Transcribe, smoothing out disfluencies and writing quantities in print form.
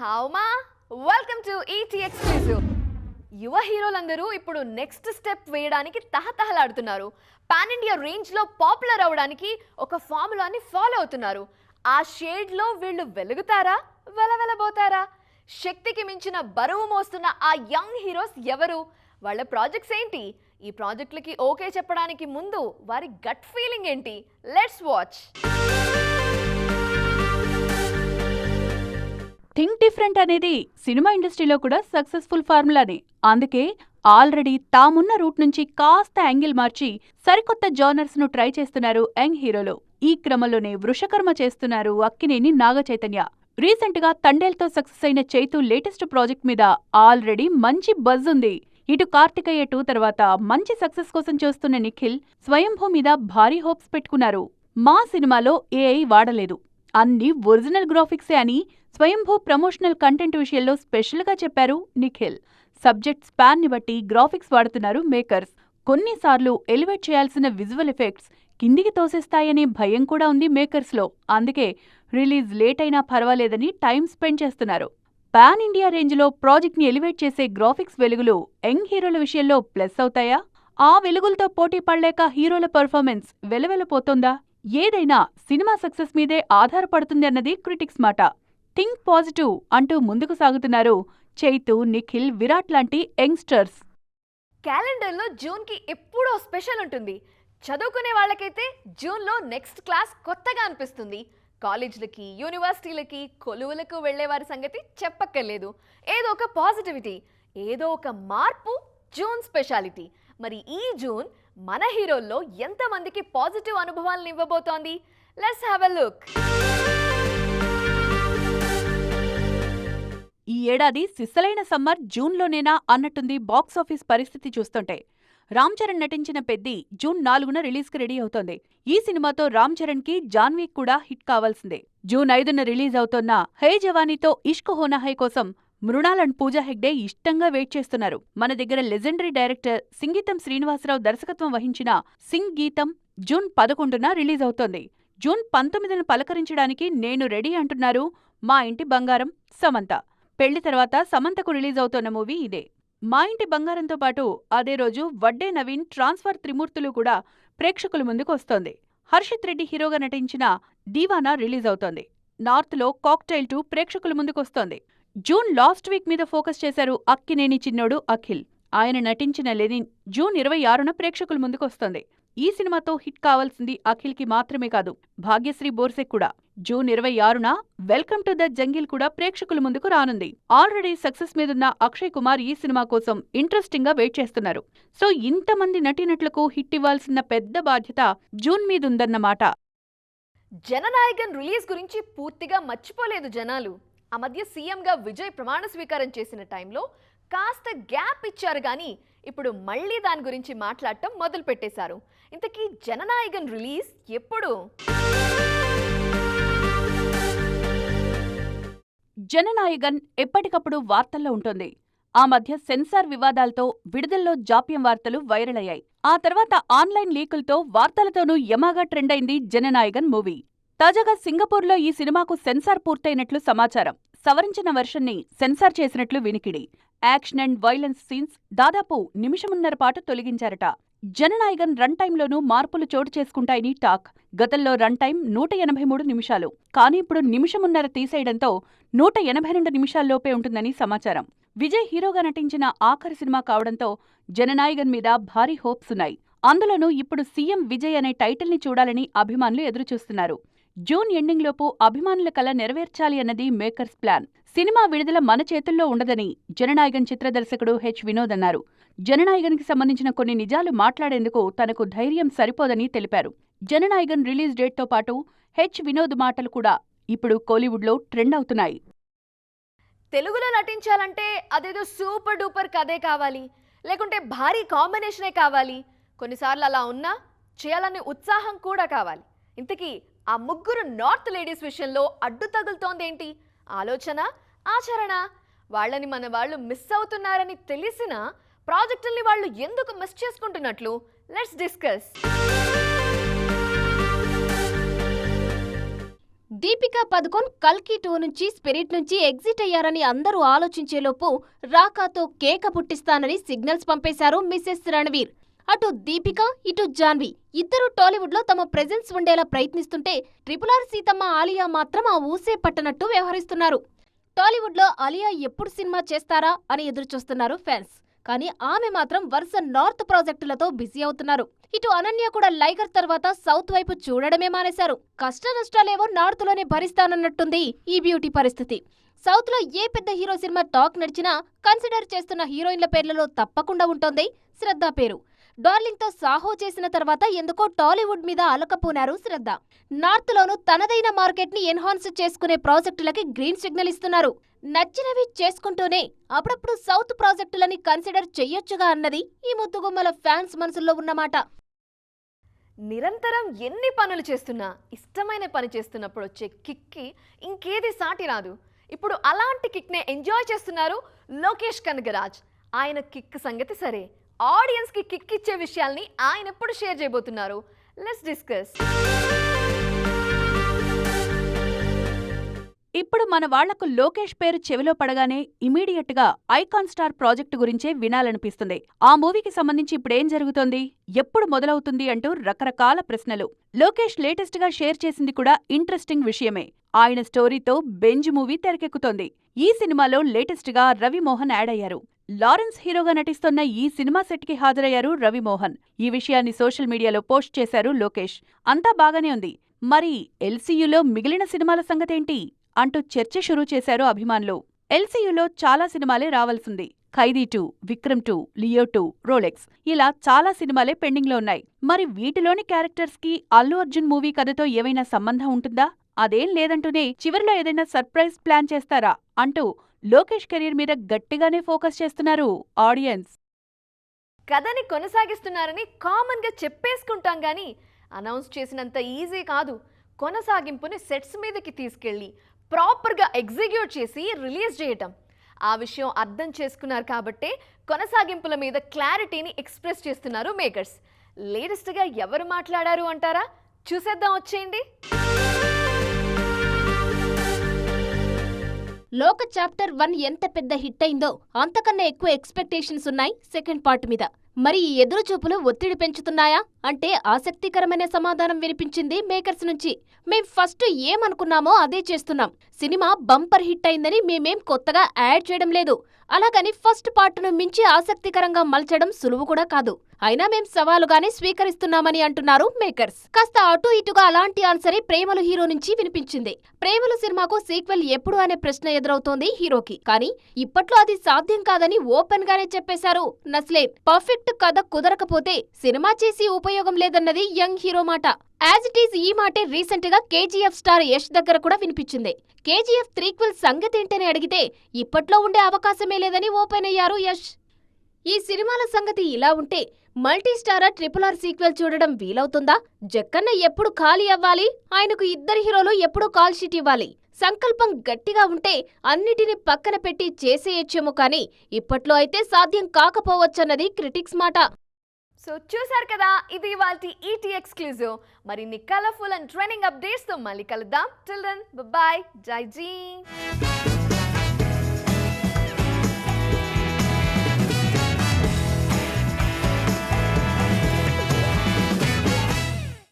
హౌమా welcome to ET exclusive. యువ హీరోలందరూ ఇప్పుడు next step వేయడానికి తహతహలాడుతున్నారు. పాన్ ఇండియా రేంజ్ లో పాపులర్ అవడానికి ఒక ఫార్ములాని ఫాలో అవుతున్నారు. ఆ షేడ్ లో వీళ్ళు వెలుగుతారా, వెలవెలబోతారా? శక్తికి మించిన బరువు మోస్తున్న ఆ యంగ్ హీరోస్ ఎవరు? వాళ్ళ ప్రాజెక్ట్స్ ఏంటి? ఈ ప్రాజెక్టులకి ఓకే చెప్పడానికి ముందు వారి గట్ ఫీలింగ్ ఏంటి? Let's watch. థింక్ డిఫరెంట్ అనేది సినిమా ఇండస్ట్రీలో కూడా సక్సెస్ఫుల్ ఫార్ములానే. అందుకే ఆల్రెడీ తామున్న రూట్ నుంచి కాస్త యాంగిల్ మార్చి సరికొత్త జానర్స్ ను ట్రై చేస్తున్నారు యంగ్ హీరోలు. ఈ క్రమంలోనే వృషకర్మ చేస్తున్నారు అక్కినేని నాగచైతన్య. రీసెంట్ గా తండేల్తో సక్సెస్ అయిన చైతు లేటెస్ట్ ప్రాజెక్ట్ మీద ఆల్రెడీ మంచి బజ్ ఉంది. ఇటు కార్తికేయ 2 తర్వాత మంచి సక్సెస్ కోసం చూస్తున్న నిఖిల్ స్వయంభూ మీద భారీ హోప్స్ పెట్టుకున్నారు. మా సినిమాలో ఏఐ వాడలేదు, అన్ని ఒరిజినల్ గ్రాఫిక్సే అని స్వయంభూ ప్రమోషనల్ కంటెంట్ విషయంలో స్పెషల్గా చెప్పారు నిఖిల్. సబ్జెక్ట్ స్పాన్ ని బట్టి గ్రాఫిక్స్ వాడుతున్నారు మేకర్స్. కొన్నిసార్లు ఎలివేట్ చేయాల్సిన విజువల్ ఎఫెక్ట్స్ కిందికి తోసేస్తాయనే భయం కూడా ఉంది మేకర్స్లో. అందుకే రిలీజ్ లేట్ అయినా పర్వాలేదని టైం స్పెండ్ చేస్తున్నారు. పాన్ ఇండియా రేంజ్లో ప్రాజెక్ట్ని ఎలివేట్ చేసే గ్రాఫిక్స్ వెలుగులు యంగ్ హీరోల విషయంలో ప్లస్ అవుతాయా? ఆ వెలుగులతో పోటీ పడలేక హీరోల పర్ఫార్మెన్స్ వెలవెలపోతోందా? ఏదైనా సినిమా సక్సెస్ మీదే ఆధారపడుతుంది అన్నది క్రిటిక్స్ మాట. థింక్ పాజిటివ్ అంటూ ముందుకు సాగుతున్నారు చైతు, నిఖిల్, విరాట్ లాంటి యంగ్స్టర్స్. క్యాలెండర్లో జూన్కి ఎప్పుడో స్పెషల్ ఉంటుంది. చదువుకునే వాళ్ళకైతే జూన్లో నెక్స్ట్ క్లాస్ కొత్తగా అనిపిస్తుంది. కాలేజీలకి, యూనివర్సిటీలకి, కొలువులకు వెళ్లే వారి సంగతి చెప్పక్కర్లేదు. ఏదో ఒక పాజిటివిటీ, ఏదో ఒక మార్పు జూన్ స్పెషాలిటీ. మరి ఈ జూన్ మన హీరోల్లో ఎంతమందికి పాజిటివ్ అనుభవాలను ఇవ్వబోతోంది? Let's have a look. ఈ ఏడాది సిస్సలైన సమ్మర్ జూన్లోనేనా అన్నట్టుంది బాక్సాఫీస్ పరిస్థితి చూస్తుంటే. రామ్ చరణ్ నటించిన పెద్ది జూన్ 4న రిలీజ్కి రెడీ అవుతోంది. ఈ సినిమాతో రామ్ చరణ్కి జాన్వీ కూడా హిట్ కావాల్సిందే. జూన్ 5న రిలీజ్ అవుతోన్న హే జవానీతో ఇష్క్ హోనా హై కోసం మృణాల్ అండ్ పూజా హెగ్డే ఇష్టంగా వెయిట్ చేస్తున్నారు. మన దగ్గర లెజెండరీ డైరెక్టర్ సింగీతం శ్రీనివాసరావు దర్శకత్వం వహించిన సింగ్ గీతం జూన్ 11న రిలీజ్ అవుతోంది. జూన్ 19న పలకరించడానికి నేను రెడీ అంటున్నారు మా ఇంటి బంగారం సమంత. పెళ్లి తర్వాత సమంతకు రిలీజ్ అవుతోన్న మూవీ ఇదే. మా ఇంటి బంగారంతో పాటు అదే రోజు వడ్డే నవీన్ ట్రాన్స్ఫర్ త్రిమూర్తులు కూడా ప్రేక్షకుల ముందుకు వస్తోంది. హర్షిత్ రెడ్డి హీరోగా నటించిన దీవానా రిలీజ్ అవుతోంది. నార్త్లో కాక్టైల్ 2 ప్రేక్షకుల ముందుకొస్తోంది. జూన్ లాస్ట్ వీక్ మీద ఫోకస్ చేశారు అక్కినేని చిన్నోడు అఖిల్. ఆయన నటించిన లెనిన్ జూన్ 26న ప్రేక్షకుల ముందుకొస్తోంది. ఈ సినిమాతో హిట్ కావాల్సింది అఖిల్కి మాత్రమే కాదు, భాగ్యశ్రీ బోర్సెక్ కూడా. జూన్ 26న వెల్కమ్ టు ద జంగిల్ కూడా ప్రేక్షకుల ముందుకు రానుంది. ఆల్రెడీ సక్సెస్ మీదున్న అక్షయ్ కుమార్ ఈ సినిమా కోసం ఇంట్రెస్టింగ్ గా వెయిట్ చేస్తున్నారు. సో ఇంతమంది నటీనటులకు హిట్ ఇవ్వాల్సిన పెద్ద బాధ్యత జూన్ మీదుందన్నమాట. జననాయకన్ రిలీజ్ గురించి పూర్తిగా మర్చిపోలేదు జనాలు. ఆ మధ్య సీఎంగా విజయ్ ప్రమాణ స్వీకారం చేసిన టైంలో కాస్త గ్యాప్ ఇచ్చారు కానీ ఇప్పుడు మళ్ళీ దాని గురించి మాట్లాడటం మొదలు పెట్టేశారు. ఇంతకీ జననాయకన్ రిలీజ్ ఎప్పుడు? జననాయకన్ ఎప్పటికప్పుడు వార్తల్లో ఉంటుంది. ఆ మధ్య సెన్సార్ వివాదాలతో విడుదలలో జాప్యం వార్తలు వైరల్ అయ్యాయి. ఆ తర్వాత ఆన్లైన్ లీకులతో వార్తలతోనూ యమాగా ట్రెండ్ అయింది జననాయకన్ మూవీ. తాజాగా సింగపూర్లో ఈ సినిమాకు సెన్సార్ పూర్తయినట్లు సమాచారం. సవరించిన వెర్షన్ని సెన్సార్ చేసినట్లు వినికిడి. యాక్షన్ అండ్ వైలెన్స్ సీన్స్ దాదాపు నిమిషమున్నర పాటు తొలగించారట. జననాయకన్ రన్ టైంలోనూ మార్పులు చోటు చేసుకుంటాయని టాక్. గతంలో రన్ టైం 183 నిమిషాలు, కానీ ఇప్పుడు నిమిషమున్నర తీసేయడంతో 182 నిమిషాల్లోపే ఉంటుందని సమాచారం. విజయ్ హీరోగా నటించిన ఆఖరి సినిమా కావడంతో జననాయకన్ మీద భారీ హోప్స్ ఉన్నాయి. అందులోనూ ఇప్పుడు సీఎం విజయ్ అనే టైటిల్ని చూడాలని అభిమానులు ఎదురుచూస్తున్నారు. జూన్ ఎండింగ్లోపు అభిమానుల కల నెరవేర్చాలి అన్నది మేకర్స్ ప్లాన్. సినిమా విడుదల మన చేతుల్లో ఉండదని జననాయకన్ చిత్ర దర్శకుడు హెచ్ వినోద్ అన్నారు. జననాయకన్కి సంబంధించిన కొన్ని నిజాలు మాట్లాడేందుకు తనకు ధైర్యం సరిపోదని తెలిపారు. జననాయకన్ రిలీజ్ డేట్తో పాటు హెచ్ వినోద్ మాటలు కూడా ఇప్పుడు కోలీవుడ్లో ట్రెండ్ అవుతున్నాయి. తెలుగులో నటించాలంటే అదేదో సూపర్ డూపర్ కథే కావాలి, లేకుంటే భారీ కాంబినేషనే కావాలి. కొన్నిసార్లు అలా ఉన్నా చేయాలనే ఉత్సాహం కూడా కావాలి. ఇంతకీ ఆ ముగ్గురు నార్త్ లేడీస్ విషయంలో అడ్డు తగులుతోందేంటి? ఆలోచన, ఆచరణ. వాళ్ళని మన వాళ్ళు మిస్ అవుతున్నారని తెలిసినా ప్రాజెక్టుల్ని వాళ్ళు ఎందుకు మిస్ చేసుకుంటున్నట్లు? Let's discuss. దీపికా పదుకొన్ కల్కి 2 నుంచి స్పిరిట్ నుంచి ఎగ్జిట్ అయ్యారని అందరూ ఆలోచించేలోపు రాకాతో కేక పుట్టిస్తానని సిగ్నల్స్ పంపేశారు మిసెస్ రణవీర్. అటు దీపిక ఇటు జాన్వి ఇద్దరు టాలీవుడ్ లో తమ ప్రెజెన్స్ ఉండేలా ప్రయత్నిస్తుంటే RRR సీతమ్మ ఆలియా మాత్రం ఆ ఊసే పట్టనట్టు వ్యవహరిస్తున్నారు. టాలీవుడ్ లో ఆలియా ఎప్పుడు సినిమా చేస్తారా అని ఎదురుచూస్తున్నారు ఫ్యాన్స్. కానీ ఆమె మాత్రం వరుస నార్త్ ప్రాజెక్టులతో బిజీ అవుతున్నారు. ఇటు అనన్య కూడా లైగర్ తర్వాత సౌత్ వైపు చూడడమే మానేశారు. కష్ట నష్టాలేవో నార్త్ లోనే భరిస్తానన్నట్టుంది ఈ బ్యూటీ పరిస్థితి. సౌత్ లో ఏ పెద్ద హీరో సినిమా టాక్ నడిచినా కన్సిడర్ చేస్తున్న హీరోయిన్ల పేర్లలో తప్పకుండా ఉంటోంది శ్రద్ధ పేరు. డార్లింగ్ తో సాహో చేసిన తర్వాత ఎందుకో టాలీవుడ్ మీద అలకపోనారు శ్రద్ధ. నార్త్ లోనూ తనదైన మార్కెట్ ని ఎన్హాన్స్ చేసుకునే ప్రాజెక్టులకి గ్రీన్ సిగ్నల్ ఇస్తున్నారు. నచ్చినవి చేసుకుంటూనే అప్పుడప్పుడు సౌత్ ప్రాజెక్టులని కన్సిడర్ చెయ్యొచ్చుగా అన్నది ఈ ముద్దుగుమ్మల ఫ్యాన్స్ మనసుల్లో ఉన్నమాట. నిరంతరం ఎన్ని పనులు చేస్తున్నా ఇష్టమైన పని చేస్తున్నప్పుడు వచ్చే కిక్కి ఇంకేది సాటి రాదు. ఇప్పుడు అలాంటి కిక్నే ఎంజాయ్ చేస్తున్నారు లోకేష్ కనగరాజ్. ఆయన కిక్ సంగతి సరే, ఆడియన్స్ కి కిక్ ఇచ్చే విషయాల్ని ఆయన ఎప్పుడు షేర్ చేయబోతున్నారు? Let's discuss. ఇప్పుడు మన వాళ్లకు లోకేష్ పేరు చెవిలో పడగానే ఇమీడియట్ గా ఐకాన్ స్టార్ ప్రాజెక్టు గురించే వినాలనిపిస్తుంది. ఆ మూవీకి సంబంధించి ఇప్పుడేం జరుగుతోంది, ఎప్పుడు మొదలవుతుంది అంటూ రకరకాల ప్రశ్నలు. లోకేష్ లేటెస్ట్ గా షేర్ చేసింది కూడా ఇంట్రెస్టింగ్ విషయమే. ఆయన స్టోరీతో బెంజ్ మూవీ తెరకెక్కుతోంది. ఈ సినిమాలో లేటెస్ట్ గా రవిమోహన్ యాడ్ అయ్యారు. లారెన్స్ హీరోగా నటిస్తోన్న ఈ సినిమా సెట్ కి హాజరయ్యారు రవిమోహన్. ఈ విషయాన్ని సోషల్ మీడియాలో పోస్ట్ చేశారు లోకేష్. అంతా బాగానే ఉంది, మరి ఎల్సీయూలో మిగిలిన సినిమాల సంగతేంటి అంటూ చర్చ షురూ చేశారు అభిమానులు. ఎల్సీయూలో చాలా సినిమాలే రావాల్సింది. ఖైదీ 2, విక్రమ్ 2, లియో 2, రోలెక్స్ ఇలా చాలా సినిమాలే పెండింగ్లో ఉన్నాయి. మరి వీటిలోని క్యారెక్టర్స్ కి అల్లు అర్జున్ మూవీ కథతో ఏవైనా సంబంధం ఉంటుందా? అదేం లేదంటూనే చివర్లో ఏదైనా సర్ప్రైజ్ ప్లాన్ చేస్తారా అంటూ లోకేష్ కెరీర్ మీద గట్టిగానే ఫోకస్ చేస్తున్నారు ఆడియన్స్. కథని కొనసాగిస్తున్నారని కామన్ గా చెప్పేసుకుంటాం గానీ అనౌన్స్ చేసినంత ఈజీ కాదు. కొనసాగింపుని సెట్స్ మీదకి తీసుకెళ్లి ప్రాపర్గా ఎగ్జిక్యూట్ చేసి రిలీజ్ చేయటం. ఆ విషయం అర్థం చేసుకున్నారు కాబట్టే కొనసాగింపుల మీద క్లారిటీని ఎక్స్ప్రెస్ చేస్తున్నారు మేకర్స్. లేటెస్ట్గా ఎవరు మాట్లాడారు అంటారా? చూసేద్దాం, వచ్చేయండి. లోక చాప్టర్ 1 ఎంత పెద్ద హిట్ అయిందో అంతకన్నా ఎక్కువ ఎక్స్పెక్టేషన్స్ ఉన్నాయి సెకండ్ పార్ట్ మీద. మరి ఈ ఎదురుచూపులు ఒత్తిడి పెంచుతున్నాయా అంటే ఆసక్తికరమైన సమాధానం వినిపించింది మేకర్స్ నుంచి. మేం ఫస్ట్ ఏమనుకున్నామో అదే చేస్తున్నాం. సినిమా బంపర్ హిట్ అయిందని మేమేం కొత్తగా యాడ్ చేయడం లేదు. అలాగని ఫస్ట్ పార్ట్ను మించి ఆసక్తికరంగా మలచడం సులువు కూడా కాదు. అయినా మేం సవాలుగానే స్వీకరిస్తున్నామని అంటున్నారు మేకర్స్. కాస్త అటు ఇటుగా అలాంటి ఆన్సరే ప్రేమలు హీరో నుంచి వినిపించింది. ప్రేమలు సినిమాకు సీక్వెల్ ఎప్పుడు అనే ప్రశ్న ఎదురవుతోంది హీరోకి. కానీ ఇప్పట్లో అది సాధ్యం కాదని ఓపెన్ గానే చెప్పేశారు నస్లేన్. పర్ఫెక్ట్ కథ కుదరకపోతే సినిమా చేసి ఉపయోగం లేదన్నది యంగ్ హీరో మాట. యాజ్ ఇట్ ఈజ్ ఈ మాటే రీసెంట్ గా కేజీఎఫ్ స్టార్ యష్ దగ్గర కూడా వినిపించింది. కేజీఎఫ్ త్రీక్వెల్ సంగతేంటని అడిగితే ఇప్పట్లో ఉండే అవకాశమే లేదని ఓపెన్ అయ్యారు యష్. ఈ సినిమాల సంగతి ఇలా ఉంటే మల్టీ స్టారర్ RRR సీక్వెల్ చూడడం వీలవుతుందా? జక్కన్న ఎప్పుడు ఖాళీ అవ్వాలి, ఆయనకు ఇద్దరు హీరోలు ఎప్పుడు కాల్ షీట్ ఇవ్వాలి. సంకల్పం గట్టిగా ఉంటే అన్నిటిని పక్కన పెట్టి చేసేయచ్చేమో కానీ ఇప్పట్లో అయితే సాధ్యం కాకపోవచ్చన్నది క్రిటిక్స్ మాట. సో చూసారు కదా, ఇది ఇవాల్టి ఈటీ ఎక్స్క్లూజివ్. మరిన్ని కలర్ఫుల్ అండ్ ట్రెండింగ్ అప్డేట్స్ తో మళ్ళీ కలుద్దాం. టిల్ దెన్ బాయ్, జై జీ.